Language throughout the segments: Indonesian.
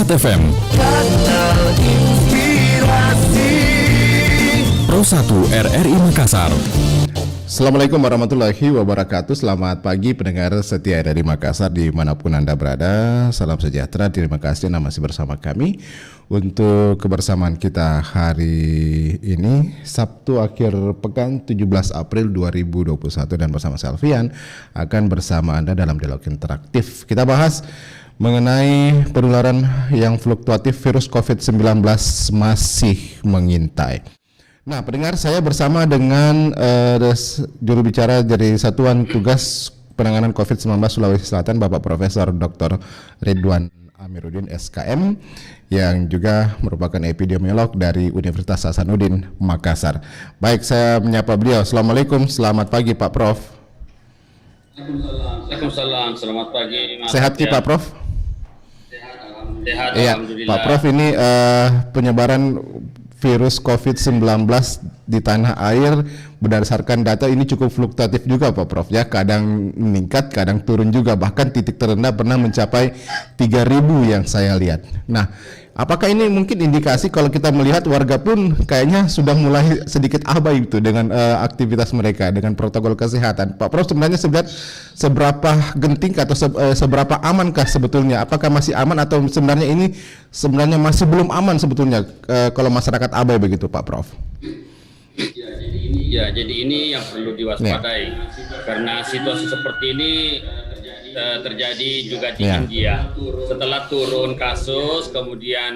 FM Pro 1 RRI Makassar. Assalamualaikum warahmatullahi wabarakatuh. Selamat pagi pendengar setia dari Makassar dimanapun Anda berada. Salam sejahtera, terima kasih Anda masih bersama kami untuk kebersamaan kita hari ini Sabtu akhir pekan 17 April 2021 dan bersama saya Alfian akan bersama Anda dalam dialog interaktif. Kita bahas mengenai penularan yang fluktuatif virus COVID-19 masih mengintai. Nah, pendengar, saya bersama dengan juru bicara dari Satuan Tugas Penanganan COVID-19 Sulawesi Selatan, Bapak Profesor Dr. Ridwan Amiruddin SKM, yang juga merupakan epidemiolog dari Universitas Hasanuddin Makassar. Baik, saya menyapa beliau. Assalamualaikum, selamat pagi Pak Prof. Waalaikumsalam, selamat pagi Mas. Sehat ki Pak Prof? Sehat, Iya, alhamdulillah. Pak Prof, ini penyebaran virus COVID-19 di tanah air berdasarkan data ini cukup fluktuatif juga Pak Prof ya, kadang meningkat, kadang turun juga, bahkan titik terendah pernah mencapai 3.000 yang saya lihat. Nah, apakah ini mungkin indikasi kalau kita melihat warga pun kayaknya sudah mulai sedikit abai itu dengan aktivitas mereka, dengan protokol kesehatan. Pak Prof, sebenarnya seberapa genting atau seberapa amankah sebetulnya? Apakah masih aman atau sebenarnya masih belum aman sebetulnya kalau masyarakat abai begitu Pak Prof? Ya, jadi ini yang perlu diwaspadai karena situasi seperti ini terjadi juga di India. Setelah turun kasus, kemudian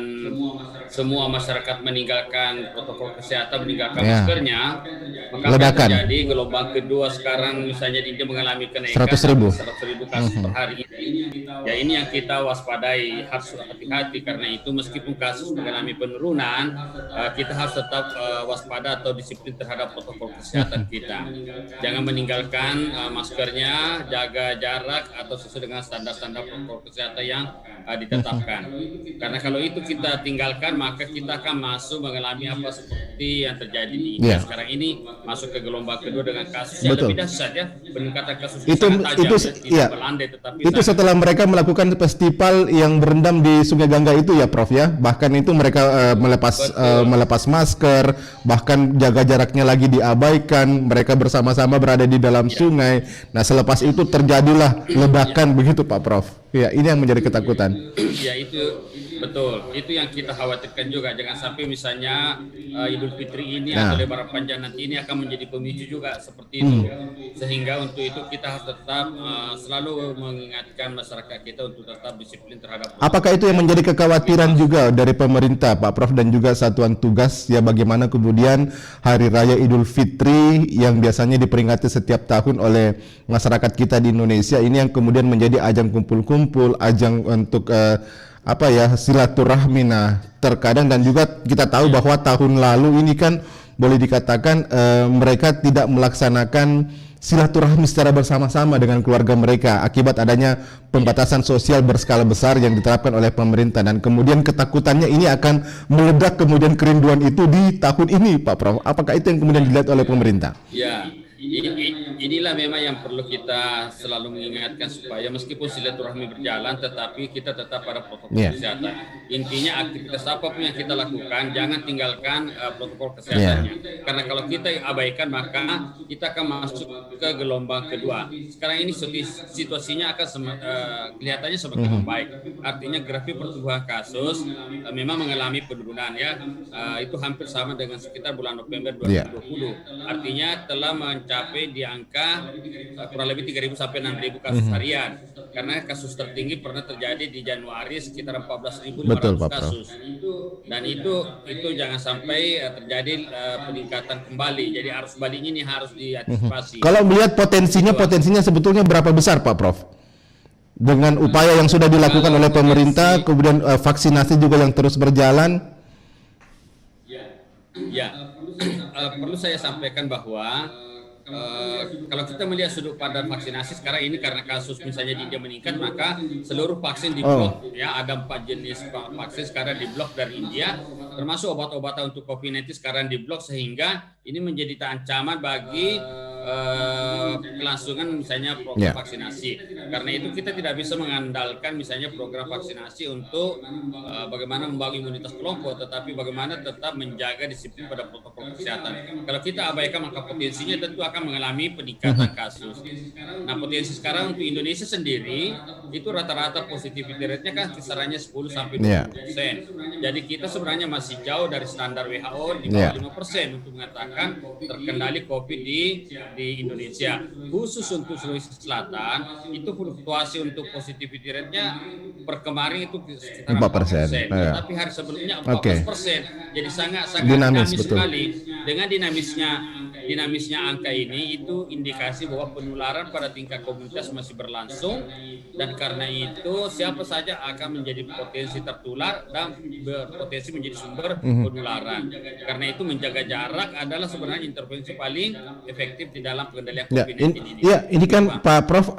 semua masyarakat meninggalkan protokol kesehatan, meninggalkan maskernya, maka akan terjadi gelombang kedua. Sekarang misalnya di India mengalami kenaikan 100.000 kasus per hari. Ya, ini yang kita waspadai, harus hati-hati karena itu meskipun kasus mengalami penurunan, kita harus tetap waspada atau disiplin terhadap protokol kesehatan kita. Jangan meninggalkan maskernya, jaga jarak atau sesuai dengan standar-standar protokol kesehatan yang ditetapkan. Karena kalau itu kita tinggalkan, maka kita akan masuk mengalami apa seperti yang terjadi di India sekarang ini, masuk ke gelombang kedua dengan kasus yang lebih dahsyat ya, peningkatan kasus tidak melandai, tetapi itu setelah mereka melakukan festival yang berendam di Sungai Gangga itu ya Prof ya, bahkan itu mereka melepas masker, bahkan jaga jaraknya lagi diabaikan, mereka bersama-sama berada di dalam sungai. Nah, selepas itu terjadilah ledakan begitu Pak Prof. Ya, ini yang menjadi ketakutan. Ya, itu betul. Itu yang kita khawatirkan juga. Jangan sampai misalnya Idul Fitri ini atau Lebaran Panjang nanti ini akan menjadi pemicu juga seperti itu. Sehingga untuk itu kita harus tetap selalu mengingatkan masyarakat kita untuk tetap disiplin terhadap. Apakah itu yang menjadi kekhawatiran juga dari pemerintah Pak Prof dan juga Satuan Tugas ya, bagaimana kemudian Hari Raya Idul Fitri yang biasanya diperingati setiap tahun oleh masyarakat kita di Indonesia ini yang kemudian menjadi ajang kumpul-kumpul, ajang untuk silaturahmi. Nah, terkadang dan juga kita tahu bahwa tahun lalu ini kan boleh dikatakan mereka tidak melaksanakan silaturahmi secara bersama-sama dengan keluarga mereka akibat adanya pembatasan sosial berskala besar yang diterapkan oleh pemerintah, dan kemudian ketakutannya ini akan meledak kemudian kerinduan itu di tahun ini Pak Prof. Apakah itu yang kemudian dilihat oleh pemerintah? Ya. Inilah memang yang perlu kita selalu mengingatkan supaya meskipun silaturahmi berjalan tetapi kita tetap pada protokol kesehatan. Intinya aktivitas apapun yang kita lakukan jangan tinggalkan protokol kesehatannya. Karena kalau kita abaikan maka kita akan masuk ke gelombang kedua. Sekarang ini situasinya akan kelihatannya semakin membaik. Artinya grafik pertumbuhan kasus memang mengalami penurunan ya. Itu hampir sama dengan sekitar bulan November 2020. Artinya telah mencapai di angka kurang lebih 3.000 sampai 6.000 kasus harian. Karena kasus tertinggi pernah terjadi di Januari sekitar 14.500 kasus. Dan itu jangan sampai terjadi peningkatan kembali. Jadi arus baliknya ini harus diantisipasi. Kalau melihat potensinya sebetulnya berapa besar Pak Prof? Dengan upaya yang sudah dilakukan oleh pemerintah, kemudian vaksinasi juga yang terus berjalan. Perlu saya sampaikan bahwa kalau kita melihat sudut pandang vaksinasi sekarang ini, karena kasus misalnya di India meningkat, maka seluruh vaksin diblok. Ya, ada 4 jenis vaksin sekarang diblok dari India, termasuk obat-obatan untuk COVID-19 sekarang diblok, sehingga ini menjadi ancaman bagi kelangsungan misalnya program vaksinasi. Karena itu kita tidak bisa mengandalkan misalnya program vaksinasi untuk bagaimana membangun imunitas kelompok, tetapi bagaimana tetap menjaga disiplin pada protokol kesehatan. Kalau kita abaikan maka potensinya tentu akan mengalami peningkatan kasus. Nah, potensi sekarang untuk Indonesia sendiri itu rata-rata positivity rate-nya kan kisarannya 10-20%. Jadi kita sebenarnya masih jauh dari standar WHO di bawah 5% untuk mengatakan terkendali COVID di Indonesia. Khusus untuk Sulawesi Selatan itu fluktuasi untuk positivity rate-nya per kemarin itu sekitar 4%. Tapi hari sebelumnya 14%. Jadi sangat dinamis sekali. Dengan dinamisnya angka ini itu indikasi bahwa penularan pada tingkat komunitas masih berlangsung, dan karena itu siapa saja akan menjadi potensi tertular dan berpotensi menjadi sumber penularan. Karena itu menjaga jarak adalah sebenarnya intervensi paling efektif di dalam pengendalian COVID-19 ini. Ya, ini kan Pak Prof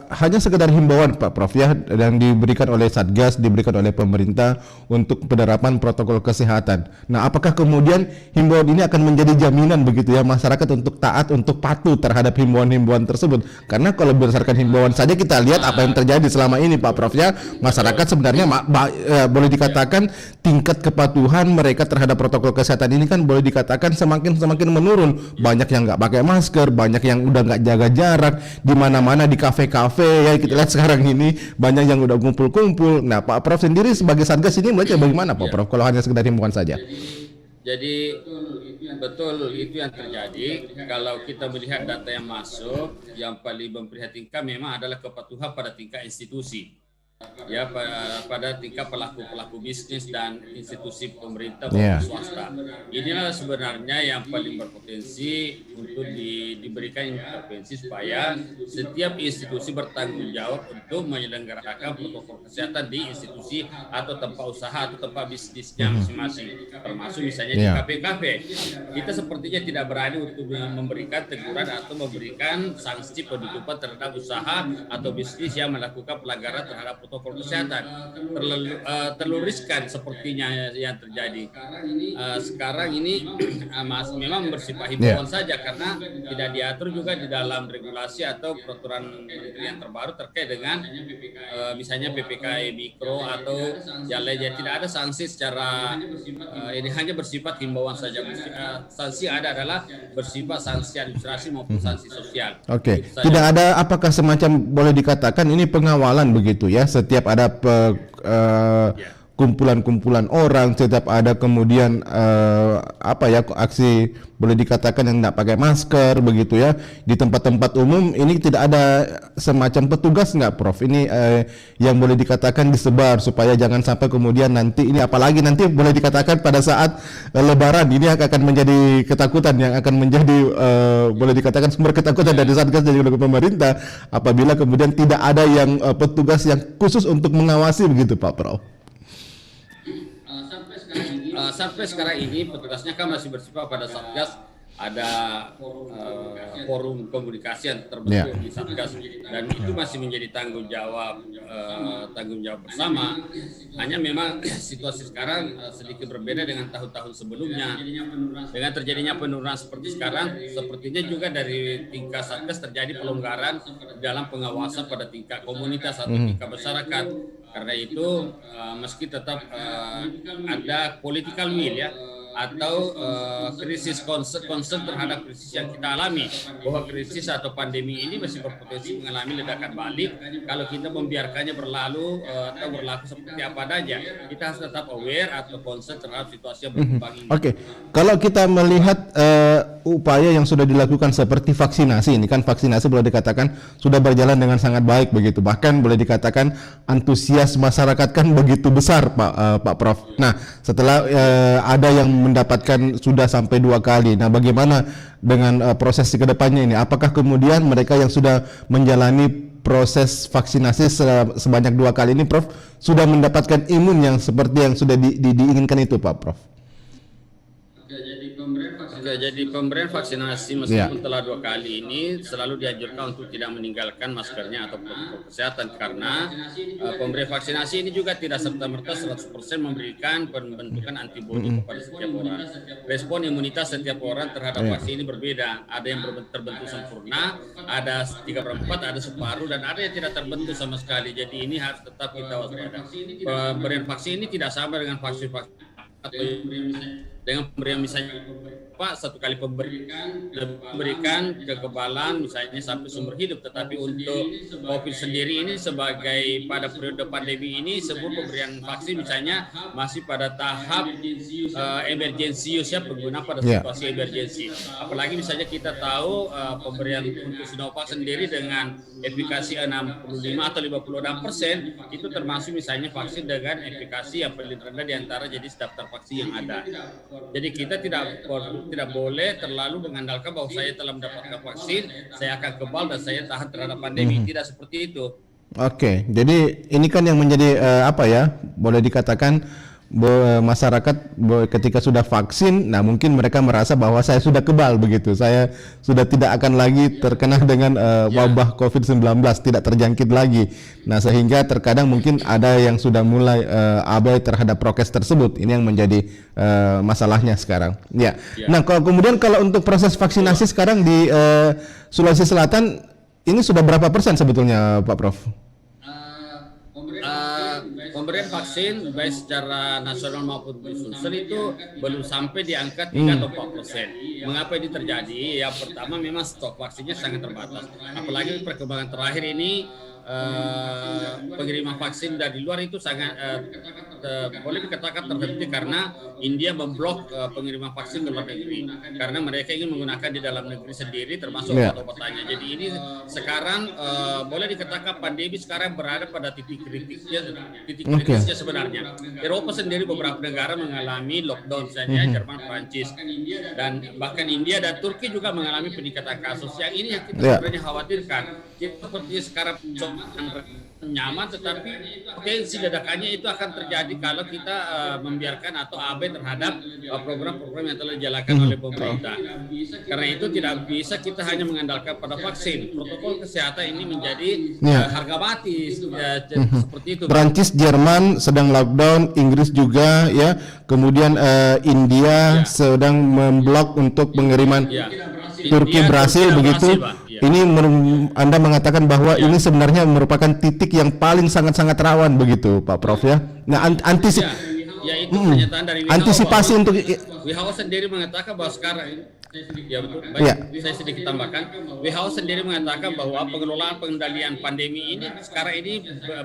hanya sekedar himbauan Pak Prof ya, yang diberikan oleh Satgas, diberikan oleh pemerintah untuk penerapan protokol kesehatan. Nah, apakah kemudian himbauan ini akan menjadi jaminan begitu ya masyarakat untuk taat, untuk patuh terhadap himbauan-himbauan tersebut? Karena kalau berdasarkan himbauan saja kita lihat apa yang terjadi selama ini Pak Prof ya, masyarakat sebenarnya boleh dikatakan tingkat kepatuhan mereka terhadap protokol kesehatan ini kan boleh dikatakan semakin menurun. Banyak yang nggak pakai masker, banyak yang udah nggak jaga jarak, di mana-mana di kafe-kafe ya kita lihat sekarang ini banyak yang udah kumpul-kumpul. Nah, Pak Prof sendiri sebagai Satgas ini melihatnya bagaimana Pak Prof kalau hanya sekedar himbauan saja? Jadi betul itu yang terjadi. Kalau kita melihat data yang masuk, yang paling memprihatinkan memang adalah kepatuhan pada tingkat institusi, ya pada tingkat pelaku bisnis dan institusi pemerintah maupun swasta. Inilah sebenarnya yang paling berpotensi untuk diberikan intervensi supaya setiap institusi bertanggung jawab untuk menyelenggarakan protokol kesehatan di institusi atau tempat usaha atau tempat bisnisnya masing-masing, termasuk misalnya di kafe-kafe. Kita sepertinya tidak berani untuk memberikan teguran atau memberikan sanksi penutupan terhadap usaha atau bisnis yang melakukan pelanggaran terhadap protokol kesehatan. Terlalu riskan sepertinya yang terjadi. Sekarang ini memang bersifat himbauan saja karena tidak diatur juga di dalam regulasi atau peraturan menteri yang terbaru terkait dengan misalnya PPKM mikro atau yang lainnya. Tidak ada sanksi secara ini, hanya bersifat himbauan saja. Sanksi ada adalah bersifat sanksi administrasi maupun sanksi sosial. Oke. Tidak ada apakah semacam boleh dikatakan ini pengawalan begitu ya, setiap ada kumpulan-kumpulan orang, setiap ada kemudian aksi boleh dikatakan yang tidak pakai masker begitu ya di tempat-tempat umum, ini tidak ada semacam petugas nggak Prof? Ini yang boleh dikatakan disebar supaya jangan sampai kemudian nanti ini, apalagi nanti boleh dikatakan pada saat Lebaran ini akan menjadi ketakutan yang akan menjadi boleh dikatakan sumber ketakutan dari Satgas dan juga pemerintah apabila kemudian tidak ada yang petugas yang khusus untuk mengawasi begitu Pak Prof. Sampai sekarang ini petugasnya kan masih bersifat pada Satgas, ada forum komunikasi yang terbentuk di Satgas, dan itu masih menjadi tanggung jawab bersama. Hanya memang situasi sekarang sedikit berbeda dengan tahun-tahun sebelumnya. Dengan terjadinya penurunan seperti sekarang, sepertinya juga dari tingkat Satgas terjadi pelonggaran dalam pengawasan pada tingkat komunitas atau tingkat masyarakat. Karena itu meski tetap ada political will ya, atau krisis concern terhadap krisis yang kita alami, bahwa krisis atau pandemi ini masih berpotensi mengalami ledakan balik kalau kita membiarkannya berlalu atau berlaku seperti apa adanya. Kita harus tetap aware atau concern terhadap situasi yang berkembang ini. Oke. Kalau kita melihat upaya yang sudah dilakukan seperti vaksinasi, ini kan vaksinasi boleh dikatakan sudah berjalan dengan sangat baik begitu, bahkan boleh dikatakan antusias masyarakat kan begitu besar Pak Prof. Nah, setelah ada yang mendapatkan sudah sampai 2 kali. Nah, bagaimana dengan proses ke depannya ini? Apakah kemudian mereka yang sudah menjalani proses vaksinasi sebanyak 2 kali ini, Prof, sudah mendapatkan imun yang seperti yang sudah diinginkan itu, Pak Prof? Jadi pemberian vaksinasi jadi pemberian vaksinasi meskipun telah 2 kali ini selalu dianjurkan untuk tidak meninggalkan maskernya atau protokol kesehatan, karena pemberian vaksinasi ini juga tidak serta-merta 100% memberikan pembentukan antibodi kepada setiap orang. Respon imunitas setiap orang terhadap vaksin ini berbeda. Ada yang terbentuk sempurna, ada 3/4, ada separuh, dan ada yang tidak terbentuk sama sekali. Jadi ini harus tetap kita waspada. Pemberian vaksin ini tidak sama dengan vaksin atau dengan pemberian misalnya Pak satu kali memberikan kekebalan misalnya sampai seumur hidup, tetapi untuk COVID sendiri ini sebagai pada periode pandemi ini sebelum pemberian vaksin misalnya masih pada tahap emergency use ya, pengguna pada situasi emergency. Apalagi misalnya kita tahu pemberian untuk Sinovac sendiri dengan efikasi 65 atau 56% itu termasuk misalnya vaksin dengan efikasi yang paling rendah di antara jenis daftar vaksin yang ada. Jadi kita tidak boleh terlalu mengandalkan bahwa saya telah mendapatkan vaksin, saya akan kebal dan saya tahan terhadap pandemi. Tidak seperti itu. Oke, jadi ini kan yang menjadi boleh dikatakan masyarakat ketika sudah vaksin, nah mungkin mereka merasa bahwa saya sudah kebal begitu, saya sudah tidak akan lagi terkena dengan wabah COVID-19, tidak terjangkit lagi. Nah sehingga terkadang mungkin ada yang sudah mulai abai terhadap prokes tersebut. Ini yang menjadi masalahnya sekarang. Ya. Nah kemudian kalau untuk proses vaksinasi sekarang di Sulawesi Selatan ini sudah berapa persen sebetulnya Pak Prof? Pemberian vaksin baik secara nasional maupun di Sulsel itu belum sampai di angka 3 atau 4%. Mengapa ini terjadi? Yang pertama memang stok vaksinnya sangat terbatas. Apalagi perkembangan terakhir ini pengiriman vaksin dari luar itu sangat boleh dikatakan terhenti karena India memblok pengiriman vaksin ke luar negeri karena mereka ingin menggunakan di dalam negeri sendiri termasuk obat-obatannya. Jadi ini sekarang boleh dikatakan pandemi sekarang berada pada titik kritisnya sebenarnya. Eropa sendiri beberapa negara mengalami lockdown saja, Jerman, Prancis, dan bahkan India dan Turki juga mengalami peningkatan kasus. Yang ini yang kita sebenarnya khawatirkan. Kita seperti sekarang nyaman, tetapi potensi ledakannya itu akan terjadi kalau kita membiarkan atau abai terhadap program-program yang telah dijalankan oleh pemerintah. Karena itu tidak bisa kita hanya mengandalkan pada vaksin. Protokol kesehatan ini menjadi harga mati seperti itu. Prancis, Jerman sedang lockdown, Inggris juga ya. Kemudian India sedang memblok untuk pengiriman. Turki, Brasil begitu. Ini Anda mengatakan bahwa ini sebenarnya merupakan titik yang paling sangat-sangat rawan begitu, Pak Prof ya. Nah, itu pernyataan dari WHO, antisipasi untuk WHO sendiri mengatakan bahwa sekarang saya sedikit tambahkan. WHO sendiri mengatakan bahwa pengendalian pandemi ini sekarang ini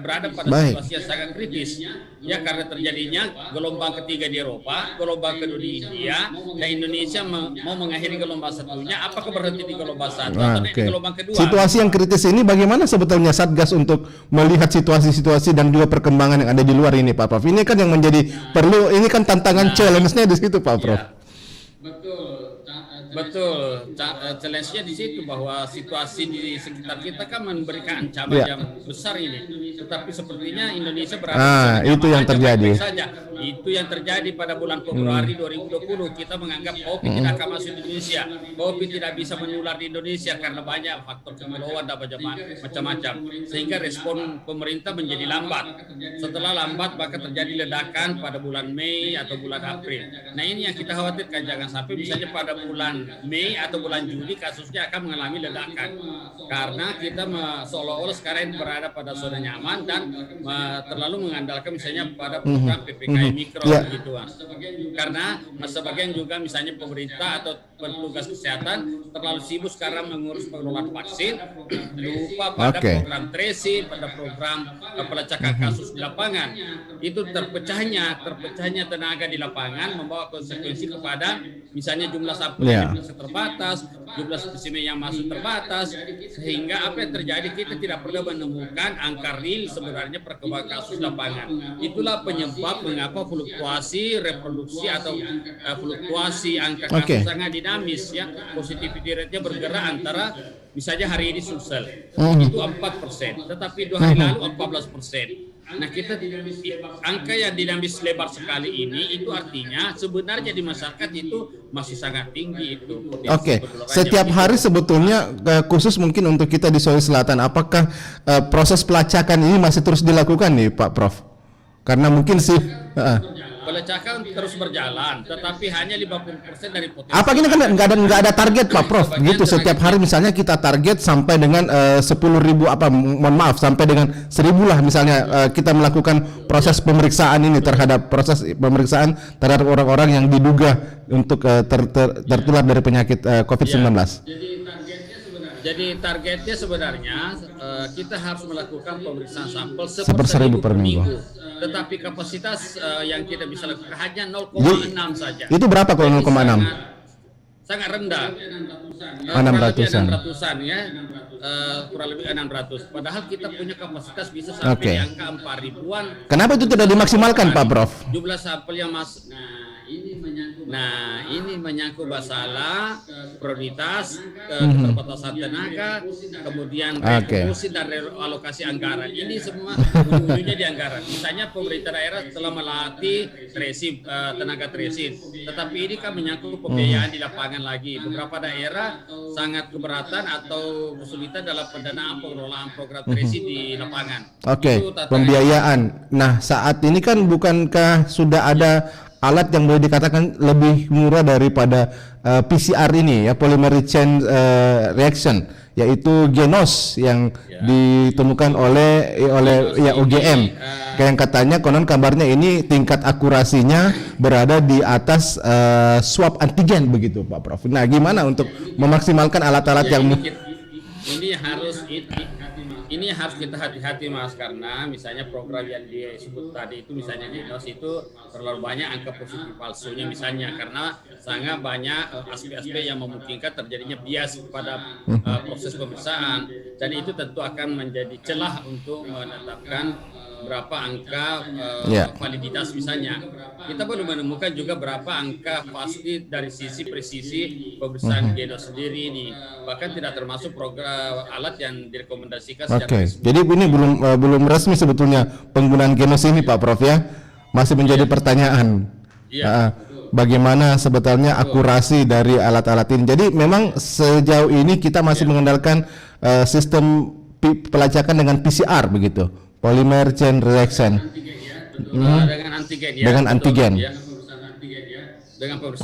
berada pada situasi yang sangat kritis. Ya karena terjadinya gelombang ketiga di Eropa, gelombang kedua di India, dan Indonesia mau mengakhiri gelombang satunya. Apakah berhenti di gelombang satu atau di gelombang kedua? Situasi yang kritis ini bagaimana sebetulnya Satgas untuk melihat situasi-situasi dan juga perkembangan yang ada di luar ini, Pak Prof? Ini kan yang menjadi perlu, ini kan tantangan challenge-nya di situ, Pak Prof. Betul, challenge-nya di situ bahwa situasi di sekitar kita kan memberikan ancaman yang besar ini. Tetapi sepertinya Indonesia berada itu yang terjadi. Itu yang terjadi pada bulan Februari 2020. Kita menganggap COVID tidak akan masuk di Indonesia. COVID tidak bisa menular di Indonesia karena banyak faktor kemauan dan macam-macam. Sehingga respon pemerintah menjadi lambat. Setelah lambat maka terjadi ledakan pada bulan Mei atau bulan April. Nah ini yang kita khawatirkan, jangan sampai misalnya pada bulan Mei atau bulan Juli kasusnya akan mengalami ledakan. Karena kita seolah-olah sekarang berada pada zona nyaman dan terlalu mengandalkan misalnya pada program PPKM mikro gitu. Karena sebagian juga misalnya pemerintah atau petugas kesehatan terlalu sibuk sekarang mengurus pengelolaan vaksin, lupa pada program tracing, pada program pelacakan kasus di lapangan. Itu terpecahnya tenaga di lapangan membawa konsekuensi kepada misalnya jumlah sampel terbatas, jumlah spesimen yang masuk terbatas, sehingga apa yang terjadi kita tidak pernah menemukan angka real sebenarnya perkembangan kasus lapangan. Itulah penyebab mengapa fluktuasi reproduksi atau fluktuasi angka kasus sangat dinamis ya. Positivity rate-nya bergerak antara misalnya hari ini Sulsel itu 4%, tetapi 2 hari lalu 14%. Nah, angka yang dinamis lebar sekali ini itu artinya sebenarnya di masyarakat itu masih sangat tinggi itu. Oke, setiap hari sebetulnya khusus mungkin untuk kita di Sulawesi Selatan, apakah proses pelacakan ini masih terus dilakukan nih Pak Prof? Karena mungkin sih pelacakan terus berjalan, tetapi hanya 50% dari potensi. apa ini kan nggak ada target Pak Prof? Gitu setiap hari misalnya kita target sampai dengan 10.000 mohon maaf sampai dengan 1.000 lah misalnya kita melakukan proses pemeriksaan ini terhadap orang-orang yang diduga untuk tertular dari penyakit COVID-19. Jadi targetnya sebenarnya kita harus melakukan pemeriksaan sampel 1.000 per minggu. Tetapi kapasitas yang kita bisa lakukan hanya 0,6 saja. Itu berapa kalau 0,6? Sangat rendah. 600-an ya. Kurang lebih 600. Padahal kita punya kapasitas bisa sampai di angka 4.000-an. Kenapa itu tidak dimaksimalkan Pak Prof? Jumlah sampel yang masuk. Nah, ini menyangkut masalah prioritas, keterbatasan tenaga, kemudian revolusi dan realokasi anggaran. Ini semua ujungnya di anggaran. Misalnya pemerintah daerah telah melatih tracing, tenaga tracing, tetapi ini kan menyangkut pembiayaan di lapangan lagi. Beberapa daerah sangat keberatan atau kesulitan dalam pendanaan pengelolaan program tracing di lapangan. Oke, pembiayaan. Nah, saat ini kan bukankah sudah ada alat yang boleh dikatakan lebih murah daripada PCR ini ya, polymerase chain reaction, yaitu Genos yang ditemukan oleh UGM. Yang katanya konon kabarnya ini tingkat akurasinya berada di atas swab antigen begitu Pak Prof. Nah, gimana untuk memaksimalkan alat-alat yang ini harus kita hati-hati Mas, karena misalnya program yang disebut tadi itu misalnya Genos itu terlalu banyak angka positif palsunya misalnya, karena sangat banyak aspek-aspek yang memungkinkan terjadinya bias pada proses pemeriksaan, dan itu tentu akan menjadi celah untuk menetapkan berapa angka validitas misalnya. Kita belum menemukan juga berapa angka pasti dari sisi presisi pemeriksaan Genos sendiri ini, bahkan tidak termasuk program alat yang direkomendasikan. Jadi ini belum resmi sebetulnya penggunaan Genos ini Pak Prof ya, masih menjadi pertanyaan. Bagaimana sebetulnya akurasi dari alat-alat ini. Jadi memang sejauh ini kita masih mengandalkan sistem pelacakan dengan PCR begitu, polymer chain reaction. Dengan antigen ya. Dengan antigen.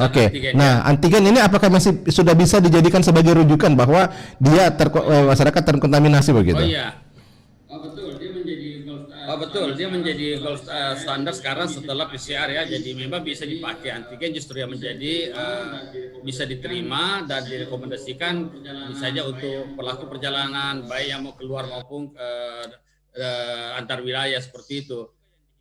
Oke. Nah, antigen ini apakah masih sudah bisa dijadikan sebagai rujukan bahwa dia masyarakat terkontaminasi begitu? Betul, dia menjadi gold standar sekarang setelah PCR ya. Jadi memang bisa dipakai antigen, justru yang menjadi bisa diterima dan direkomendasikan misalnya untuk pelaku perjalanan baik yang mau keluar maupun antar wilayah seperti itu.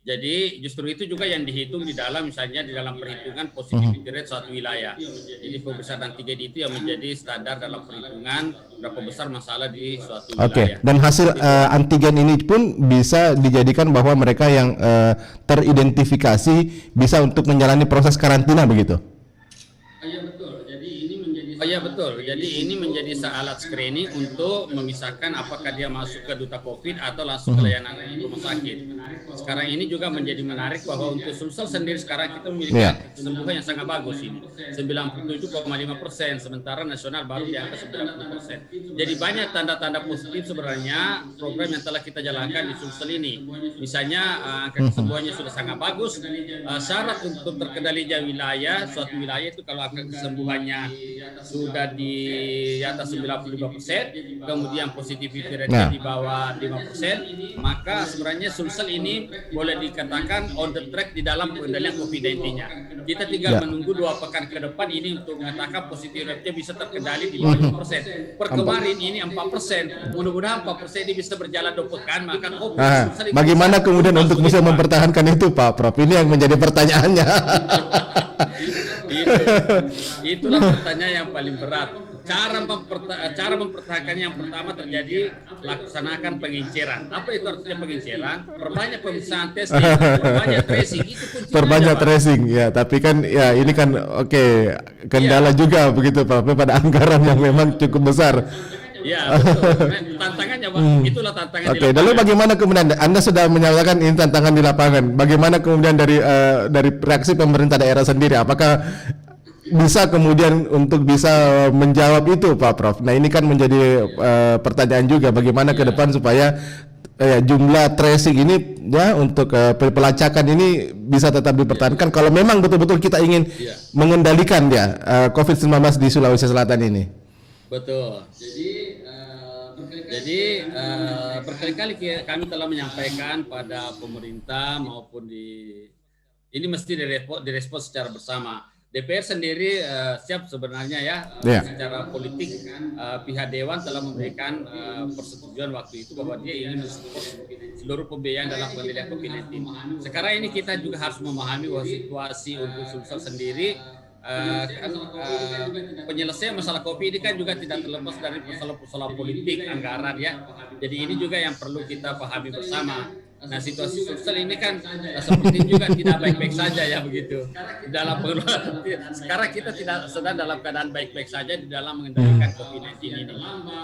Jadi justru itu juga yang dihitung di dalam misalnya di dalam perhitungan positivity rate suatu wilayah. Jadi pemeriksaan antigen itu yang menjadi standar dalam perhitungan berapa besar masalah di suatu wilayah. Dan hasil antigen ini pun bisa dijadikan bahwa mereka yang teridentifikasi bisa untuk menjalani proses karantina begitu. Betul. Jadi ini menjadi alat screening untuk memisahkan apakah dia masuk ke duta COVID atau langsung ke layanan rumah sakit. Sekarang ini juga menjadi menarik bahwa untuk Sumsel sendiri sekarang kita memiliki kesembuhan yang sangat bagus ini, 97,5%, sementara nasional baru di angka 90%. Jadi banyak tanda-tanda positif sebenarnya program yang telah kita jalankan di Sumsel ini. Misalnya angka kesembuhannya sudah sangat bagus. Syarat untuk terkendalinya wilayah, suatu wilayah itu kalau angka kesembuhannya sudah di atas 95%, kemudian positivity rate di bawah 5%, maka sebenarnya Sumsel ini boleh dikatakan on the track di dalam pengendalian COVID-19-nya. Kita tinggal menunggu 2 pekan ke depan ini untuk mengatakan positivity rate-nya bisa terkendali di bawah 5%. Per kemarin ini 4%. Mudah-mudahan 4% ini bisa berjalan 2 pekan, maka bagaimana kemudian untuk bisa mempertahankan itu Pak Prof? Ini yang menjadi pertanyaannya. Itulah pertanyaan yang paling berat. Cara mempertahankannya yang pertama terjadi laksanakan penginceran. Apa itu artinya penginceran? Perbanyak pemeriksaan testing, perbanyak tracing. Itu kuncinya. Perbanyak tracing ya, tapi kan ya ini kan kendala juga begitu Pak pada anggaran yang memang cukup besar. Ya, betul. Tantangannya, Pak. Itulah tantangan di Oke, lalu lapangan. bagaimana kemudian Anda sudah menyatakan ini tantangan di lapangan? Bagaimana kemudian dari reaksi pemerintah daerah sendiri? Apakah bisa kemudian untuk bisa menjawab itu, Pak Prof? Nah, ini kan menjadi pertanyaan juga bagaimana ke depan supaya jumlah tracing ini ya untuk pelacakan ini bisa tetap dipertahankan kalau memang betul-betul kita ingin mengendalikan ya COVID-19 di Sulawesi Selatan ini. Betul. Jadi berkali-kali kami telah menyampaikan pada pemerintah maupun ini mesti direspon secara bersama. DPR sendiri siap sebenarnya secara politik pihak Dewan telah memberikan persetujuan waktu itu bahwa dia ingin mensupport seluruh pembiayaan dalam pengendalian COVID-19. Sekarang ini kita juga harus memahami bahwa situasi untuk Sulsel sendiri penyelesaian masalah COVID ini kan juga tidak terlepas dari persoalan politik anggaran ya. Jadi ini juga yang perlu kita pahami bersama. Nah, situasi Sulsel ini kan seperti juga tidak baik-baik saja ya begitu. Dalam sekarang kita tidak sedang dalam keadaan baik-baik saja di dalam mengendalikan COVID-19 ini.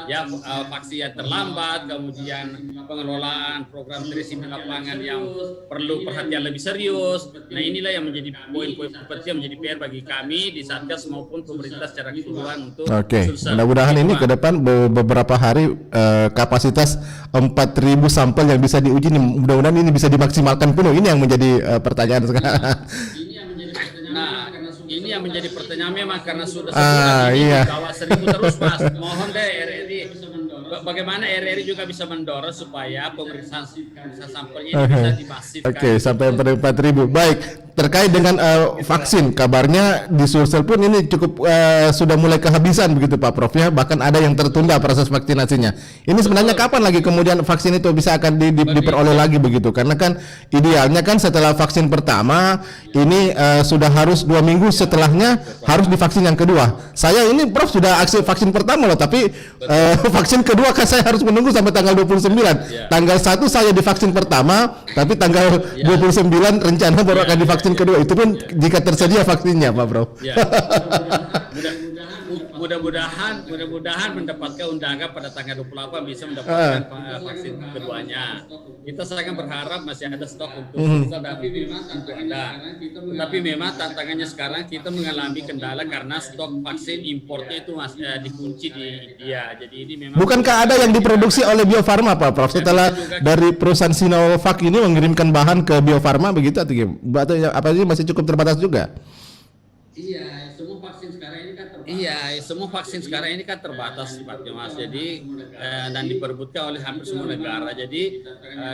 Ya, vaksin yang terlambat, kemudian pengelolaan program tracing di lapangan yang perlu perhatian lebih serius. Nah, inilah yang menjadi poin-poin penting menjadi PR bagi kami di Satgas maupun pemerintah secara keseluruhan untuk Sulsel. Mudah-mudahan ini ke depan beberapa hari kapasitas 4.000 sampel yang bisa diuji nih, mudah-mudahan ini bisa dimaksimalkan penuh. Ini yang menjadi pertanyaan sekarang. Nah, ini yang menjadi pertanyaan memang karena sudah sebulan ini di bawah 1.000 terus, Mas. Mohon deh RRI, bagaimana RRI juga bisa mendorong supaya pemeriksaan sampelnya ini bisa dimasifkan. Oke, sampai 4.000. Baik, terkait dengan vaksin, kabarnya di Sulsel pun ini cukup sudah mulai kehabisan begitu Pak Prof ya, bahkan ada yang tertunda proses vaksinasinya. Ini sebenarnya kapan lagi kemudian vaksin itu bisa akan diperoleh lagi begitu? Karena kan idealnya kan setelah vaksin pertama ini sudah harus 2 minggu setelahnya harus divaksin yang kedua. Saya ini Prof sudah aksi vaksin pertama loh, tapi vaksin kedua kan saya harus menunggu sampai tanggal 29. Tanggal 1 saya divaksin pertama, tapi tanggal 29 rencana baru akan divaksin kedua, itu pun jika tersedia vaksinnya Pak Bro. Ya. Mudah-mudahan mendapatkan undangan pada tanggal 28 bisa mendapatkan vaksin keduanya. Kita sangat berharap masih ada stok untuk ada. Tapi memang tantangannya sekarang kita mengalami kendala karena stok vaksin importnya itu masih dikunci di India. Jadi ini memang bukankah ada yang diproduksi oleh Bio Farma Pak Prof setelah dari perusahaan Sinovac ini mengirimkan bahan ke Bio Farma begitu atau apa ini masih cukup terbatas juga? Semua vaksin sekarang ini kan terbatas sifatnya Mas. Jadi dan diperebutkan oleh hampir semua negara. Jadi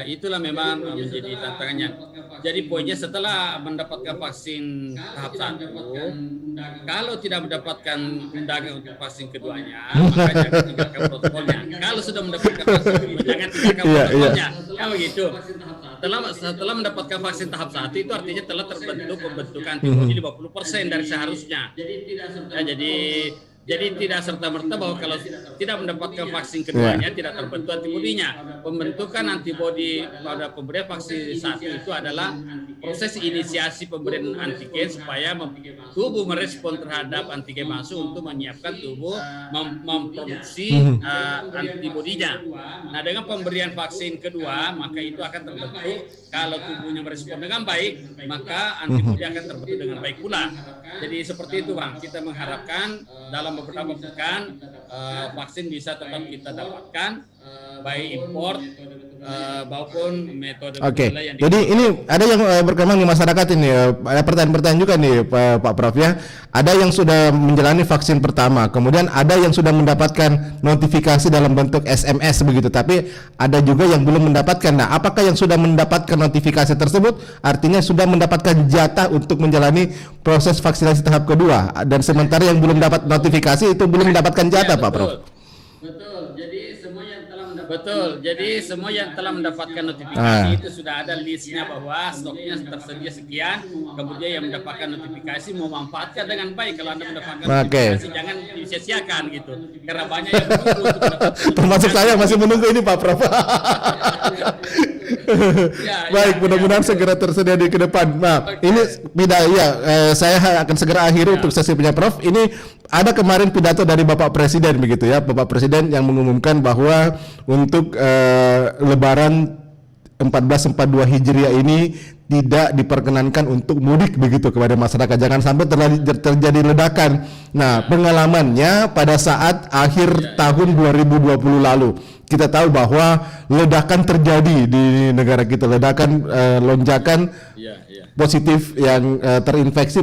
itulah memang menjadi tantangannya. Jadi poinnya setelah mendapatkan vaksin tahap 1, kalau tidak mendapatkan undangan untuk vaksin keduanya, maka jangan tinggalkan protokolnya. Kalau sudah mendapatkan vaksin kedua, jangan tinggalkan protokolnya. Ya begitu. Setelah mendapatkan vaksin tahap 1 itu artinya telah terbentuk pembentukan antibodi 50% dari seharusnya. Jadi tidak serta-merta bahwa kalau tidak mendapatkan vaksin keduanya tidak terbentuk antibodinya. Pembentukan antibodi pada pemberian vaksin 1 itu adalah proses inisiasi pemberian antigen supaya tubuh merespon terhadap antigen masuk untuk menyiapkan tubuh memproduksi antibodinya. Nah, dengan pemberian vaksin kedua maka itu akan terbentuk. Kalau tubuhnya merespon dengan baik maka antibodi akan terbentuk dengan baik pula. Jadi seperti itu Bang, kita mengharapkan dalam beberapa pekan vaksin bisa tetap kita dapatkan baik import maupun metode yang jadi ini ada yang berkembang di masyarakat ini, ada pertanyaan-pertanyaan juga nih Pak Prof ya. Ada yang sudah menjalani vaksin pertama, kemudian ada yang sudah mendapatkan notifikasi dalam bentuk SMS begitu, tapi ada juga yang belum mendapatkan. Nah, apakah yang sudah mendapatkan notifikasi tersebut artinya sudah mendapatkan jatah untuk menjalani proses vaksinasi tahap kedua, dan sementara yang belum dapat notifikasi itu belum mendapatkan jatah Pak Prof? Jadi semua yang telah mendapatkan notifikasi itu sudah ada listnya bahwa stoknya tersedia sekian. Kemudian yang mendapatkan notifikasi memanfaatkan dengan baik. Kalau Anda mendapatkan notifikasi jangan disia-siakan gitu. Karena banyak yang menunggu untuk mendapatkan termasuk saya masih menunggu ini Pak Prof. Baik, mudah-mudahan segera tersedia di ke depan. Nah, ini saya akan segera akhiri untuk sesi punya Prof. Ini ada kemarin pidato dari Bapak Presiden begitu ya, Bapak Presiden yang mengumumkan bahwa untuk Lebaran 1442 Hijriah ini tidak diperkenankan untuk mudik begitu kepada masyarakat. Jangan sampai terjadi ledakan. Nah, pengalamannya pada saat akhir tahun 2020 lalu, kita tahu bahwa ledakan terjadi di negara kita, ledakan lonjakan positif yang terinfeksi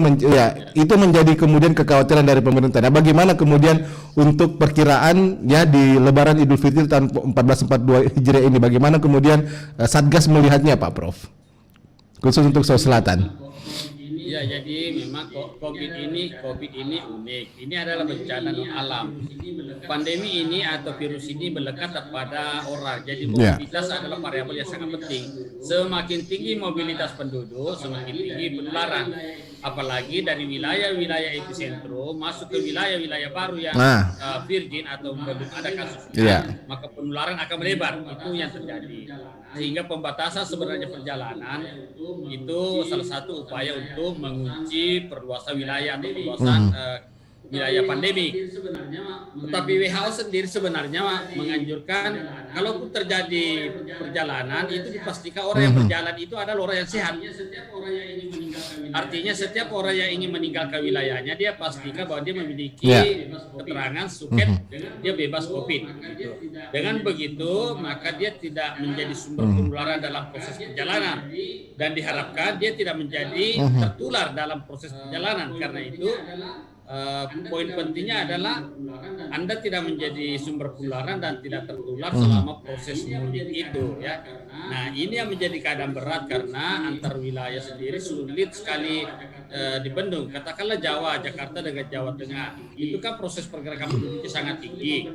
itu menjadi kemudian kekhawatiran dari pemerintah. Nah, bagaimana kemudian untuk perkiraan ya di Lebaran Idul Fitri tahun 1442 Hijriah ini, bagaimana kemudian Satgas melihatnya Pak Prof? Khusus untuk Sulawesi Selatan. Ya, jadi memang COVID ini unik. Ini adalah bencana non alam. Pandemi ini atau virus ini melekat pada orang. Jadi mobilitas adalah variabel yang sangat penting. Semakin tinggi mobilitas penduduk, semakin tinggi penularan. Apalagi dari wilayah-wilayah epicentrum masuk ke wilayah-wilayah baru yang virgin atau belum ada kasusnya, maka penularan akan melebar. Itu yang terjadi. Sehingga pembatasan sebenarnya perjalanan itu salah satu upaya untuk mengunci perluasan wilayah atau perluasan wilayah pandemi. Tetapi WHO sendiri sebenarnya menganjurkan kalaupun terjadi perjalanan itu dipastikan orang yang berjalan itu adalah orang yang sehat. Artinya setiap orang yang ingin meninggalkan wilayahnya dia pastikan bahwa dia memiliki keterangan suket dia bebas COVID. Gitu. Dengan begitu maka dia tidak menjadi sumber penularan dalam proses perjalanan dan diharapkan dia tidak menjadi tertular dalam proses perjalanan. Karena itu poin pentingnya adalah Anda tidak menjadi sumber penularan dan tidak tertular selama proses mudik itu ya. Nah, ini yang menjadi keadaan berat karena antar wilayah sendiri sulit sekali dibendung. Katakanlah Jawa, Jakarta dengan Jawa Tengah, itu kan proses pergerakan penduduknya sangat tinggi.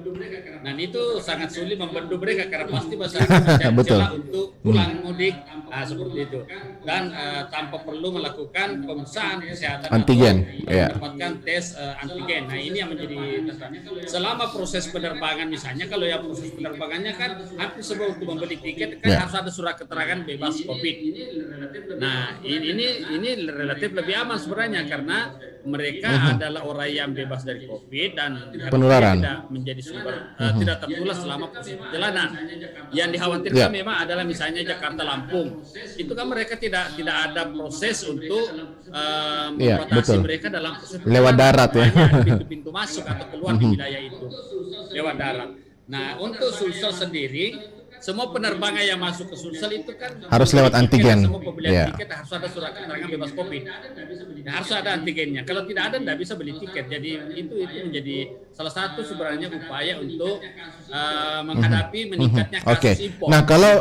Nah, itu sangat sulit membendung mereka karena pasti masyarakat mencari celah untuk pulang mudik, seperti itu. Dan tanpa perlu melakukan pemeriksaan kesehatan antigen, mendapatkan tes antigen. Nah, ini yang menjadi selama proses penerbangan misalnya, kalau yang proses penerbangannya kan hampir semua untuk membeli tiket kan harus ada surat keterangan bebas COVID. Nah, ini relatif lebih aman sebenarnya karena mereka adalah orang yang bebas dari COVID dan penularan tidak menjadi sumber tidak tertular selama proses perjalanan. Yang dikhawatirkan memang adalah misalnya Jakarta Lampung, itu kan mereka tidak ada proses untuk membatasi mereka dalam proses lewat darat ya. Pintu-pintu masuk atau keluar di wilayah itu lewat darat. Nah, untuk Sulsel sendiri semua penerbangan yang masuk ke Sulsel itu kan harus lewat antigen. Semua pembelian tiket harus ada surat keterangan bebas COVID. Nah, harus ada antigennya. Kalau tidak ada, tidak bisa beli tiket. Jadi itu menjadi salah satu sebenarnya upaya untuk menghadapi meningkatnya kasus impor. Nah, kalau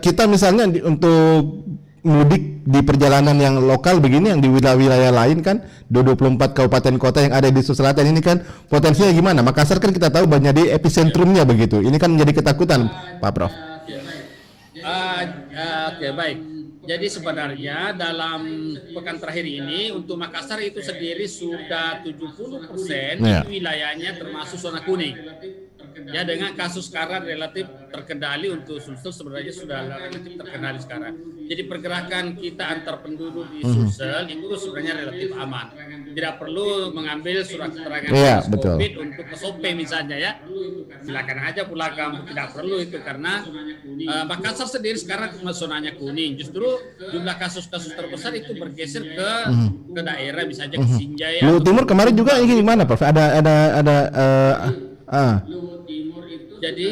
kita misalnya untuk mudik di perjalanan yang lokal begini, yang di wilayah-wilayah lain kan 24 kabupaten kota yang ada di Sulawesi Selatan ini kan potensinya gimana? Makassar kan kita tahu banyak di epicentrumnya begitu. Ini kan menjadi ketakutan, Pak Prof. Oke, baik. Jadi sebenarnya dalam pekan terakhir ini untuk Makassar itu sendiri sudah 70% wilayahnya termasuk zona kuning. Ya, dengan kasus sekarang relatif terkendali. Untuk Sulsel sebenarnya sudah relatif terkendali sekarang. Jadi pergerakan kita antar penduduk di Sulsel itu sebenarnya relatif aman. Tidak perlu mengambil surat keterangan COVID untuk ke Sope misalnya ya. Silakan aja pulang kampung, tidak perlu itu karena Makassar sendiri sekarang zonanya kuning. Justru jumlah kasus-kasus terbesar itu bergeser ke daerah misalnya ke Sinjai. Luhut Timur kemarin juga ini gimana, Prof? Jadi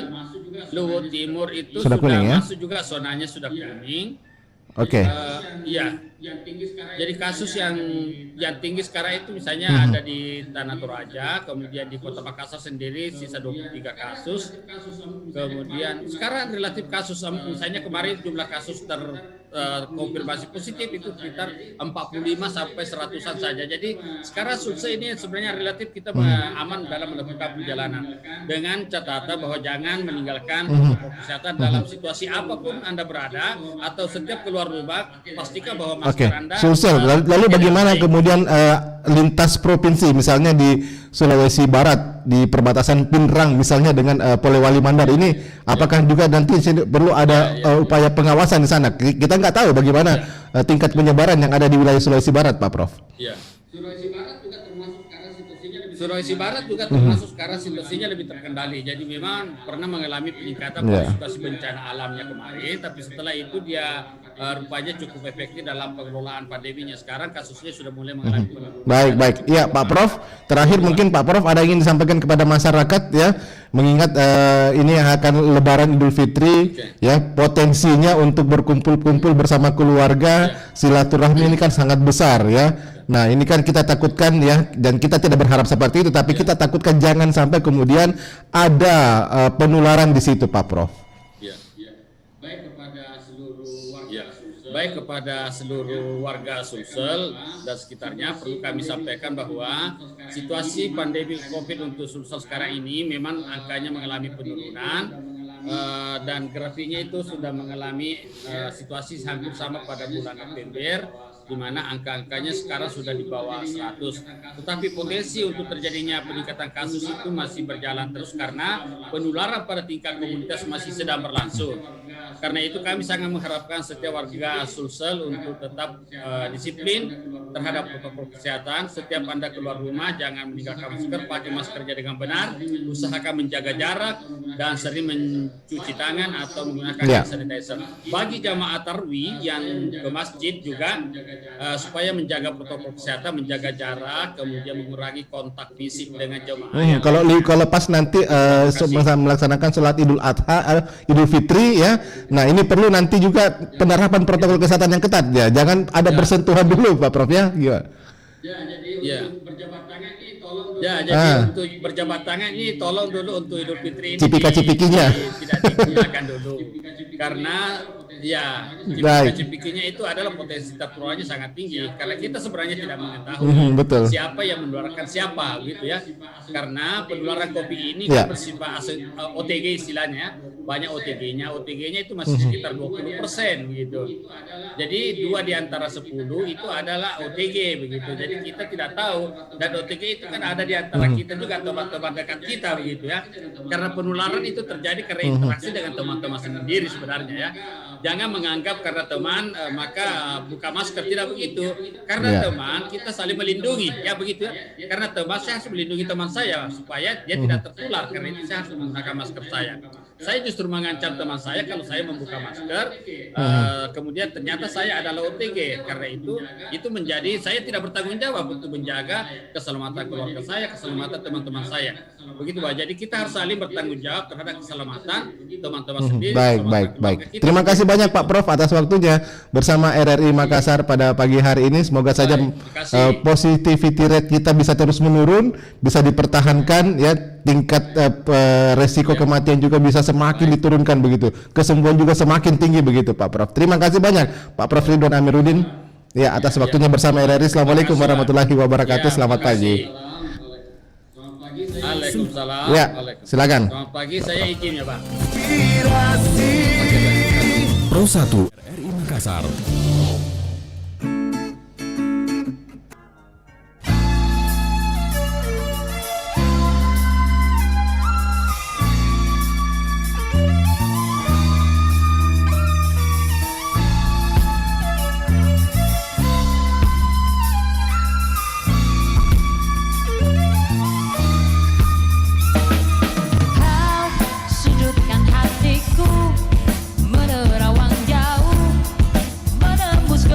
Luhut Timur itu sudah kuning, masuk juga zonanya sudah kuning. Oke. Iya. Jadi kasus yang tinggi sekarang itu misalnya ada di Tanah Toraja, kemudian di Kota Makassar sendiri sisa 23 kasus. Kemudian sekarang relatif kasus misalnya kemarin jumlah kasus terkonfirmasi positif itu sekitar 45 sampai 100-an saja. Jadi sekarang Sulsel ini sebenarnya relatif kita aman dalam melakukan perjalanan. Dengan catatan bahwa jangan meninggalkan protokol kesehatan dalam situasi apapun Anda berada atau setiap keluar rumah, pastikan bahwa masker Anda. Sulsel, lalu bagaimana kemudian lintas provinsi, misalnya di Sulawesi Barat di perbatasan Pinrang misalnya dengan Polewali Mandar ini, apakah juga nanti perlu ada upaya pengawasan di sana? Kita nggak tahu bagaimana tingkat penyebaran yang ada di wilayah Sulawesi Barat, Pak Prof. Ya. Sulawesi Barat juga termasuk sekarang situasinya lebih terkendali. Jadi memang pernah mengalami peningkatan situasi bencana alamnya kemarin, tapi setelah itu dia rupanya cukup efektif dalam pengelolaan pandeminya. Sekarang kasusnya sudah mulai mengalami penurunan. Baik. Iya, Pak Prof. Terakhir mungkin Pak Prof ada ingin disampaikan kepada masyarakat ya, mengingat ini yang akan Lebaran Idul Fitri, ya potensinya untuk berkumpul-kumpul bersama keluarga, silaturahmi ini kan sangat besar ya. Nah ini kan kita takutkan ya, dan kita tidak berharap seperti itu, tapi kita takutkan jangan sampai kemudian ada penularan di situ, Pak Prof. Baik kepada seluruh warga Sulsel dan sekitarnya, perlu kami sampaikan bahwa situasi pandemi COVID untuk Sulsel sekarang ini memang angkanya mengalami penurunan, dan grafiknya itu sudah mengalami situasi hampir sama pada bulan November, di mana angka-angkanya sekarang sudah di bawah 100. Tetapi potensi untuk terjadinya peningkatan kasus itu masih berjalan terus karena penularan pada tingkat komunitas masih sedang berlangsung. Karena itu kami sangat mengharapkan setiap warga Sulsel untuk tetap disiplin terhadap protokol kesehatan. Setiap Anda keluar rumah jangan meninggalkan masker, pakai maskernya dengan benar, usahakan menjaga jarak dan sering mencuci tangan atau menggunakan hand sanitizer. Bagi jamaah tarwih yang ke masjid juga supaya menjaga protokol kesehatan, menjaga jarak, kemudian mengurangi kontak fisik dengan jemaah. Kalau pas nanti melaksanakan sholat Idul Adha, Idul Fitri ya, nah ini perlu nanti juga penerapan protokol kesehatan yang ketat ya, jangan ada bersentuhan dulu, Pak Prof ya. Untuk berjabat tangan ini tolong dulu. Untuk berjabat tangan ini tolong dulu untuk Idul Fitri ini. Cipika-cipikinya Tidak digunakan dulu. Karena cipika-cipikinya itu adalah potensi tertularnya sangat tinggi. Karena kita sebenarnya tidak mengetahui siapa yang menularkan siapa gitu ya. Karena penularan COVID ini kan bersifat OTG istilahnya. Banyak OTG-nya. OTG-nya itu masih sekitar 20% gitu. Jadi 2 di antara 10 itu adalah OTG begitu. Jadi kita tidak tahu, dan OTG itu kan ada di antara kita juga, teman-teman dekat kita begitu ya. Karena penularan itu terjadi karena interaksi dengan teman-teman sendiri sebenarnya ya. Jangan menganggap karena teman maka buka masker, tidak begitu. Karena teman kita saling melindungi ya begitu ya. Karena teman saya harus melindungi teman saya supaya dia tidak tertular, karena itu saya harus menggunakan masker saya. Saya justru mengancam teman saya kalau saya membuka masker, kemudian ternyata saya adalah OTG. Karena itu menjadi saya tidak bertanggung jawab untuk menjaga keselamatan keluarga saya, keselamatan teman-teman saya. Begitu Pak. Jadi kita harus saling bertanggung jawab terhadap keselamatan teman-teman sendiri. Baik. Terima kasih banyak Pak Prof atas waktunya bersama RRI Makassar pada pagi hari ini. Semoga saja positivity rate kita bisa terus menurun, bisa dipertahankan ya, tingkat resiko kematian juga bisa semakin diturunkan begitu. Kesembuhan juga semakin tinggi begitu Pak Prof. Terima kasih banyak Pak Prof Ridwan Amiruddin ya atas waktunya bersama RRI. Assalamualaikum warahmatullahi wabarakatuh. Selamat pagi. Waalaikumsalam. Ya, silakan. Selamat pagi, saya izin ya Pak. Pro 1 RRI Makassar. Hatiku menerawang jauh, menembus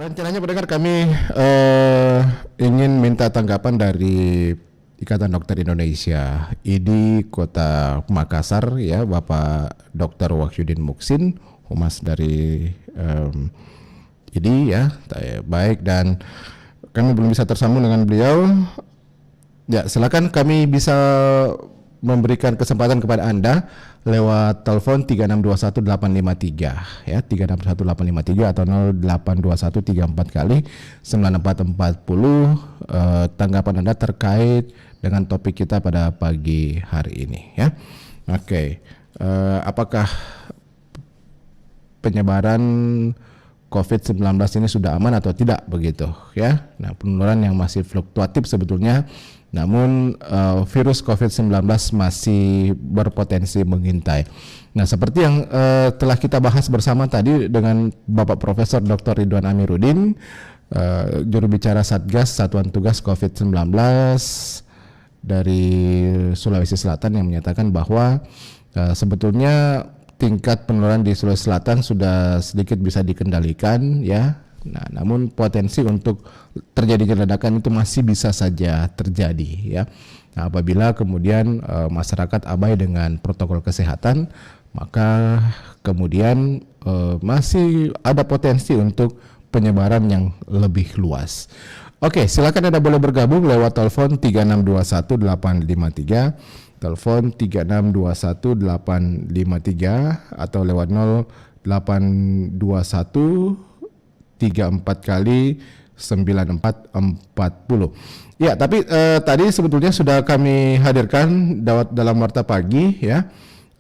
rencananya pendengar kami ingin minta tanggapan dari Ikatan Dokter Indonesia IDI Kota Makassar ya, Bapak Dr. Wahyudin Muksin, Humas dari IDI ya. Baik, dan kami belum bisa tersambung dengan beliau. Ya, silakan kami bisa memberikan kesempatan kepada Anda lewat telepon 3621853 ya, 361-853 atau 082134 kali 9440 tanggapan Anda terkait dengan topik kita pada pagi hari ini ya. Oke. Apakah penyebaran COVID-19 ini sudah aman atau tidak begitu ya? Nah, penularan yang masih fluktuatif sebetulnya, namun virus COVID-19 masih berpotensi mengintai. Nah, seperti yang telah kita bahas bersama tadi dengan Bapak Profesor Dr. Ridwan Amiruddin, juru bicara Satgas Satuan Tugas COVID-19 dari Sulawesi Selatan, yang menyatakan bahwa sebetulnya tingkat penularan di Sulawesi Selatan sudah sedikit bisa dikendalikan ya. Nah, namun potensi untuk terjadinya ledakan itu masih bisa saja terjadi ya. Nah, apabila kemudian masyarakat abai dengan protokol kesehatan, maka kemudian masih ada potensi untuk penyebaran yang lebih luas. Oke, silakan Anda boleh bergabung lewat telepon 3621853. Telepon 3621853 atau lewat 0821 34 kali 9440. Ya, tapi tadi sebetulnya sudah kami hadirkan dalam Warta Pagi ya,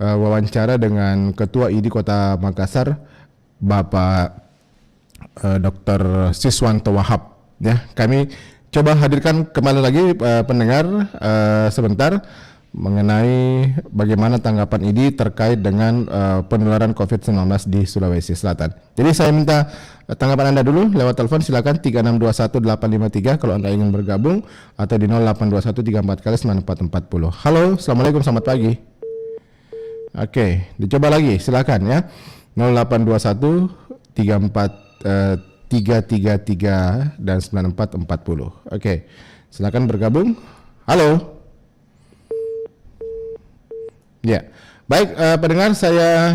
wawancara dengan Ketua IDI Kota Makassar, Bapak Dr. Siswanto Wahab ya. Kami coba hadirkan kembali lagi pendengar sebentar mengenai bagaimana tanggapan IDI terkait dengan penularan COVID-19 di Sulawesi Selatan. Jadi saya minta tanggapan Anda dulu lewat telepon, silakan 3621853 kalau Anda ingin bergabung, atau di 082134 kali 9440. Halo, Assalamualaikum, selamat pagi. Oke, dicoba lagi, silakan ya. 0821 333 dan 9440. Oke, silakan bergabung. Halo. Ya, baik pendengar, saya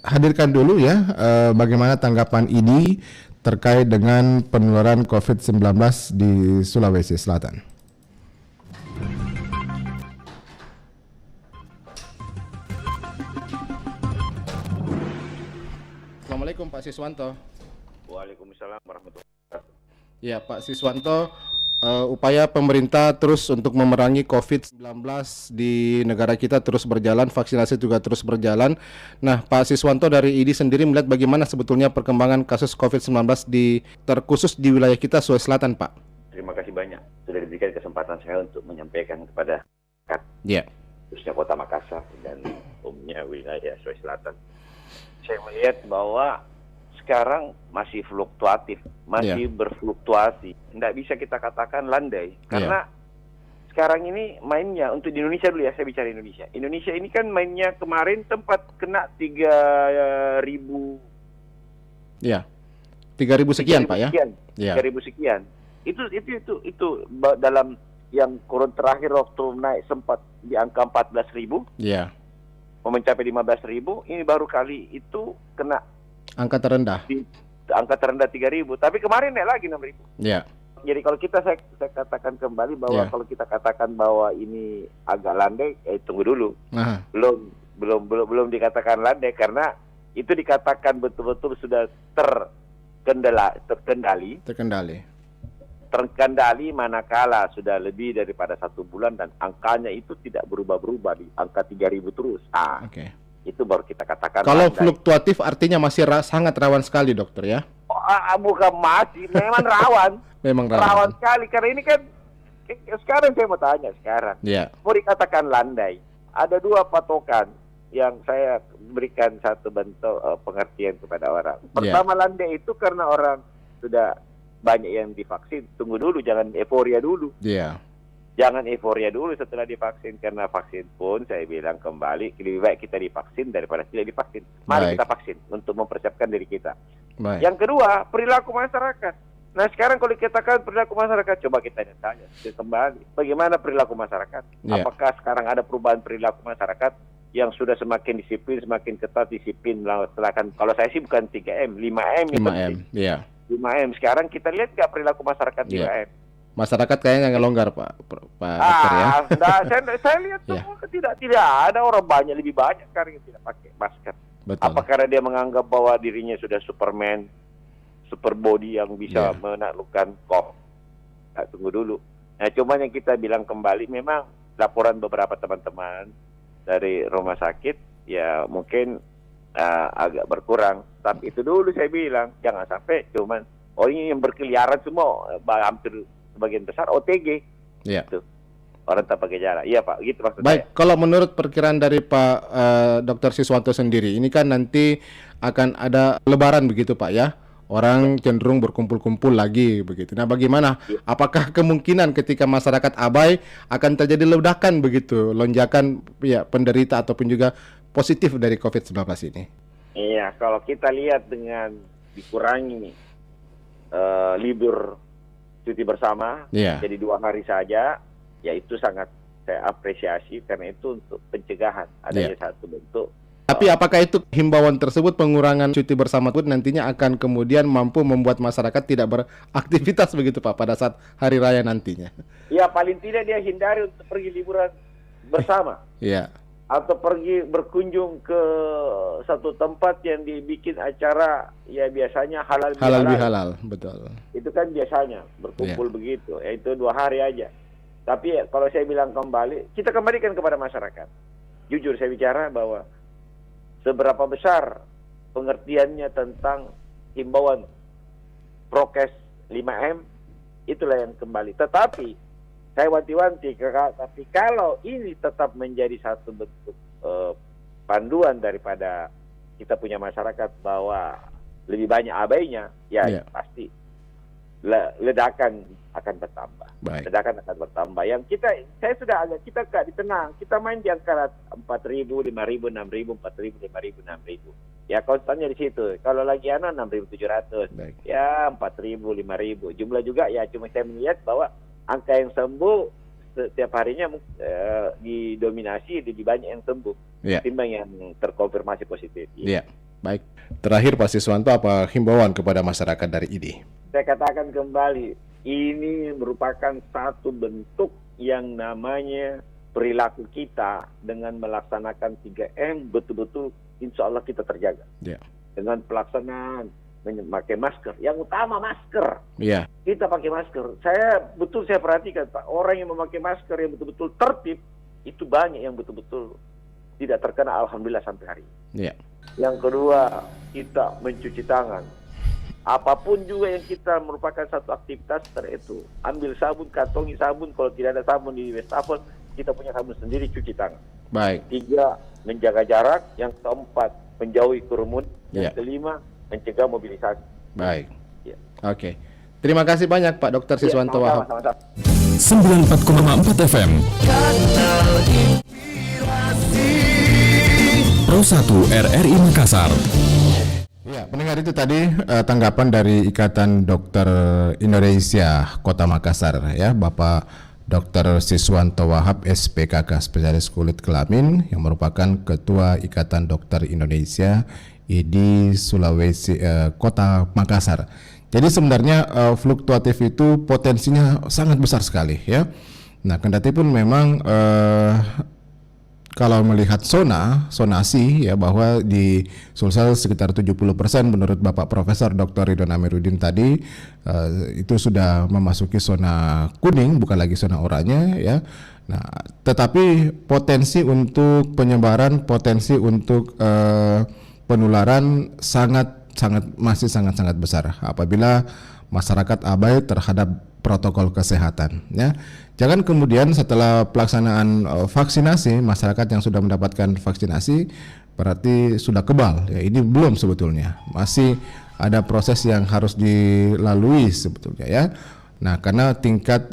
hadirkan dulu ya bagaimana tanggapan IDI terkait dengan penularan COVID-19 di Sulawesi Selatan. Assalamualaikum Pak Siswanto. Waalaikumsalam warahmatullahi wabarakatuh. Ya Pak Siswanto, upaya pemerintah terus untuk memerangi COVID-19 di negara kita terus berjalan, vaksinasi juga terus berjalan. Nah, Pak Siswanto dari IDI sendiri melihat bagaimana sebetulnya perkembangan kasus COVID-19 terkhusus di wilayah kita Sulawesi Selatan, Pak? Terima kasih banyak sudah diberikan kesempatan saya untuk menyampaikan kepada masyarakat, khususnya Kota Makassar dan umumnya wilayah Sulawesi Selatan. Saya melihat bahwa sekarang masih fluktuatif, masih berfluktuasi. Tidak bisa kita katakan landai, karena sekarang ini mainnya untuk di Indonesia dulu ya, saya bicara Indonesia. Indonesia ini kan mainnya kemarin tempat kena 3.000. Ya, 3.000 sekian Pak ya? 3.000 sekian. Itu dalam yang kurun terakhir waktu naik sempat di angka 14.000. Iya. Mencapai 15.000. Ini baru kali itu kena angka terendah. Angka terendah 3.000, tapi kemarin naik lagi 6.000. Iya. Jadi kalau saya katakan kembali bahwa kalau kita katakan bahwa ini agak landai, tunggu dulu. Belum dikatakan landai, karena itu dikatakan betul-betul sudah terkendali manakala sudah lebih daripada 1 bulan dan angkanya itu tidak berubah-berubah di angka 3.000 terus. Itu baru kita katakan. Kalau fluktuatif artinya masih sangat rawan sekali, dokter ya? Bukan masih, memang rawan. Memang rawan sekali, karena ini kan sekarang saya mau tanya sekarang. Mau dikatakan landai. Ada 2 patokan yang saya berikan satu bentuk pengertian kepada orang. Pertama, landai itu karena orang sudah banyak yang divaksin. Tunggu dulu, jangan euforia dulu. Jangan euforia dulu setelah divaksin, karena vaksin pun saya bilang kembali lebih baik kita divaksin daripada tidak divaksin. Mari kita vaksin untuk mempersiapkan diri kita. Baik. Yang kedua, perilaku masyarakat. Nah sekarang kalau dikatakan perilaku masyarakat, coba kita tanya kembali, bagaimana perilaku masyarakat? Apakah sekarang ada perubahan perilaku masyarakat yang sudah semakin disiplin, semakin ketat disiplin melaksanakan? Kalau saya sih bukan 3M, 5M. 5M, iya. 5M. Sekarang kita lihat nggak perilaku masyarakat 5M? Masyarakat kayaknya nggak longgar, Pak Dokter ya. Saya lihat semua tidak ada orang banyak, lebih banyak sekarang yang tidak pakai masker. Betul. Apa karena dia menganggap bahwa dirinya sudah Superman, super body yang bisa menaklukkan COVID? Nah, tunggu dulu. Nah, cuma yang kita bilang kembali, memang laporan beberapa teman-teman dari rumah sakit ya mungkin agak berkurang. Tapi itu dulu saya bilang, jangan sampai cuman ini yang berkeliaran semua, hampir sebagian besar OTG. Iya. Gitu. Orang tanpa gejala. Iya Pak, gitu maksud Baik, saya. kalau menurut perkiraan dari Pak Dr. Siswanto sendiri, ini kan nanti akan ada lebaran begitu Pak ya? Orang cenderung berkumpul-kumpul lagi begitu. Nah bagaimana? Apakah kemungkinan ketika masyarakat abai akan terjadi ledakan begitu? Lonjakan ya penderita ataupun juga positif dari COVID-19 ini? Iya, kalau kita lihat dengan dikurangi libur cuti bersama jadi 2 hari saja, ya itu sangat saya apresiasi karena itu untuk pencegahan adanya satu bentuk. Tapi apakah itu himbauan tersebut pengurangan cuti bersama itu nantinya akan kemudian mampu membuat masyarakat tidak beraktivitas begitu Pak pada saat hari raya nantinya? Ya paling tidak dia hindari untuk pergi liburan bersama. Iya. Atau pergi berkunjung ke satu tempat yang dibikin acara ya biasanya halal bihalal, betul. Itu kan biasanya berkumpul begitu, ya itu 2 hari aja. Tapi ya, kalau saya bilang kembali, kita kembalikan kepada masyarakat. Jujur saya bicara bahwa seberapa besar pengertiannya tentang himbauan prokes 5M, itulah yang kembali. Tetapi saya wanti-wanti, tapi kalau ini tetap menjadi satu bentuk panduan daripada kita punya masyarakat bahwa lebih banyak abainya, pasti ledakan akan bertambah. Ledakan akan bertambah. Yang saya sudah agak, kita di tengah, kita main di angka 4.000, 5.000, 6.000, 4.000, 5.000, 6.000. Ya konstannya di situ. Kalau lagi 6.700, ya 4.000, 5.000. Jumlah juga ya cuma saya melihat bahwa angka yang sembuh setiap harinya didominasi lebih banyak yang sembuh ketimbang yang terkonfirmasi positif. Iya. Baik. Terakhir Pak Siswanto, apa himbauan kepada masyarakat dari IDI? Saya katakan kembali, ini merupakan satu bentuk yang namanya perilaku kita dengan melaksanakan 3M betul-betul insya Allah kita terjaga. Dengan pelaksanaan memakai masker, yang utama masker. Kita pakai masker. Saya perhatikan Pak, orang yang memakai masker yang betul-betul tertib itu banyak yang betul-betul tidak terkena, alhamdulillah sampai hari ini. Yang kedua, kita mencuci tangan. Apapun juga yang kita merupakan satu aktivitas itu, ambil sabun, kantongi sabun. Kalau tidak ada sabun di wastafel, kita punya sabun sendiri, cuci tangan. 3, menjaga jarak. Yang 4, menjauhi kerumun. Yang 5, mencegah mobilisasi. Oke. Terima kasih banyak Pak Dr. Siswanto Wahab. 94,4 FM. Pro 1 RRI Makassar. Ya, pendengar itu tadi tanggapan dari Ikatan Dokter Indonesia Kota Makassar ya, Bapak Dr. Siswanto Wahab SPKK spesialis kulit kelamin yang merupakan Ketua Ikatan Dokter Indonesia IDI Sulawesi Kota Makassar. Jadi sebenarnya fluktuatif itu potensinya sangat besar sekali ya. Nah, kendati pun memang kalau melihat sonasi ya bahwa di Sulsel sekitar 70% menurut Bapak Profesor Dr. Ridwan Amiruddin tadi itu sudah memasuki zona kuning, bukan lagi zona oranye ya. Nah, tetapi potensi untuk penyebaran, potensi untuk penularan masih sangat besar apabila masyarakat abai terhadap protokol kesehatan ya. Jangan kemudian setelah pelaksanaan vaksinasi, masyarakat yang sudah mendapatkan vaksinasi berarti sudah kebal ya. Ini belum sebetulnya, masih ada proses yang harus dilalui sebetulnya ya. Nah, karena tingkat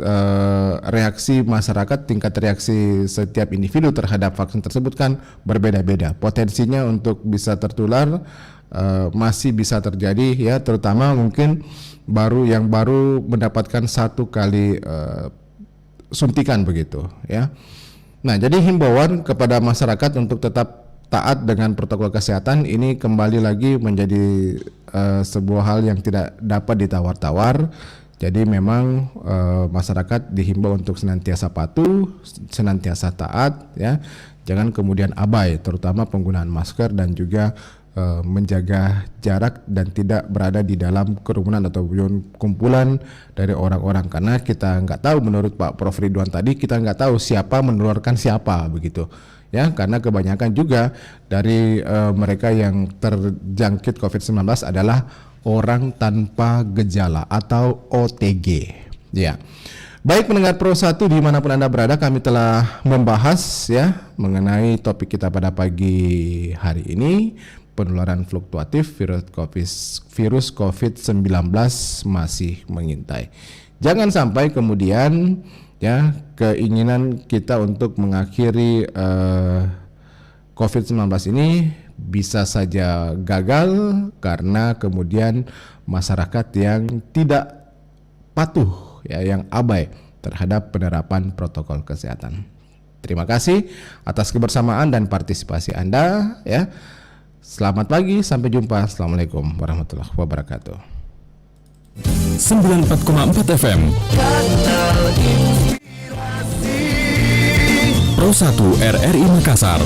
reaksi masyarakat, tingkat reaksi setiap individu terhadap vaksin tersebut kan berbeda-beda. Potensinya untuk bisa tertular masih bisa terjadi ya, terutama mungkin yang baru mendapatkan 1 kali suntikan begitu ya. Nah, jadi himbauan kepada masyarakat untuk tetap taat dengan protokol kesehatan ini kembali lagi menjadi sebuah hal yang tidak dapat ditawar-tawar. Jadi memang masyarakat dihimbau untuk senantiasa patuh, senantiasa taat ya. Jangan kemudian abai, terutama penggunaan masker dan juga menjaga jarak dan tidak berada di dalam kerumunan atau kumpulan dari orang-orang, karena kita nggak tahu, menurut Pak Prof Ridwan tadi, kita nggak tahu siapa menularkan siapa begitu ya, karena kebanyakan juga dari mereka yang terjangkit COVID-19 adalah orang tanpa gejala atau OTG ya. Baik pendengar Pro 1 dimanapun Anda berada, kami telah membahas ya mengenai topik kita pada pagi hari ini, penularan fluktuatif virus COVID-19 masih mengintai. Jangan sampai kemudian ya keinginan kita untuk mengakhiri COVID-19 ini bisa saja gagal karena kemudian masyarakat yang tidak patuh ya, yang abai terhadap penerapan protokol kesehatan. Terima kasih atas kebersamaan dan partisipasi Anda ya. Selamat pagi, sampai jumpa. Assalamualaikum warahmatullahi wabarakatuh. 94,4 FM Pro 1 RRI Makassar.